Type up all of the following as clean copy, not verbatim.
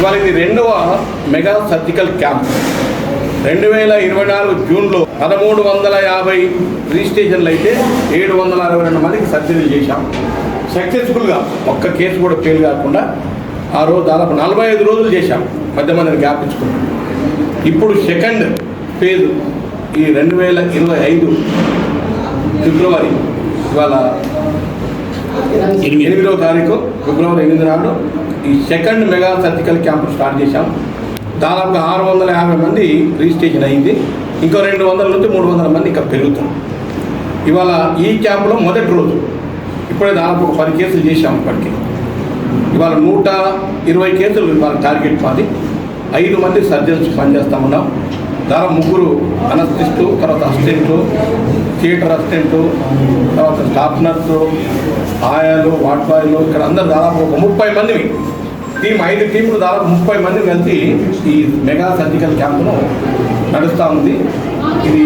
ఇవాళ ఇది రెండవ మెగా సర్జికల్ క్యాంప్. 2024 జూన్లో 1350 రిజిస్ట్రేషన్లు అయితే 762 మందికి సర్జరీలు చేశాం. సక్సెస్ఫుల్గా ఒక్క కేసు కూడా ఫెయిల్ కాకుండా ఆ రోజు దాదాపు 45 రోజులు చేశాం, మధ్య మధ్యన గ్యాప్ ఇచ్చుకున్నాం. ఇప్పుడు సెకండ్ ఫేజ్ ఈ 2025 ఫిబ్రవరి ఇవాళ 8వ తారీఖు ఫిబ్రవరి 8 నాడు ఈ second mega surgical camp start చేశాం. దాదాపుగా 650 మంది రిజిస్ట్రేషన్ అయింది. ఇంకో 200 నుంచి 300 మంది ఇంకా పెరుగుతాం. ఇవాళ ఈ క్యాంపులో మొదటి రోజు ఇప్పుడే దాదాపు 10 కేసులు చేశాం. ఇప్పటికీ ఇవాళ 120 కేసులు ఇవాళ టార్గెట్ మాది. 5 మంది సర్జన్స్ పనిచేస్తూ ఉన్నాం. దాదాపు 3 అనస్థిస్టు, తర్వాత అసిస్టెంట్లు, థియేటర్ అసిస్టెంటు, తర్వాత స్టాఫ్ నర్సు, ఆయాలు, వార్డ్ బాయ్లు, ఇక్కడ అందరు దాదాపు ఒక 30 మంది టీం, 5 టీంలు దాదాపు 30 మంది కలిసి ఈ మెగా సర్జికల్ క్యాంపును నడుస్తూ ఉంది. ఇది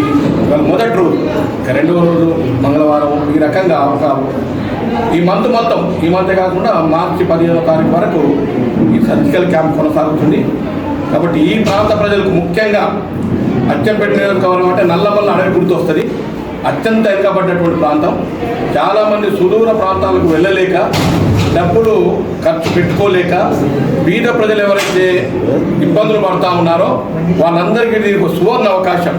ఇవాళ మొదటి రోజు, ఇక 2వ రోజు మంగళవారం, ఈ రకంగా ఒక ఈ మంత్ మొత్తం, ఈ మంతే కాకుండా మార్చి 15వ తారీఖు వరకు ఈ సర్జికల్ క్యాంప్ కొనసాగుతుంది. కాబట్టి ఈ ప్రాంత ప్రజలకు ముఖ్యంగా అచ్చంపేట నియోజకవర్గం అంటే నల్లమల్ల అడవి గుర్తు వస్తుంది. అత్యంత వెనుకబడ్డటువంటి ప్రాంతం. చాలామంది సుదూర ప్రాంతాలకు వెళ్ళలేక, డబ్బులు ఖర్చు పెట్టుకోలేక బీద ప్రజలు ఎవరైతే ఇబ్బందులు పడుతూ ఉన్నారో వాళ్ళందరికీ దీనికి సువర్ణ అవకాశం.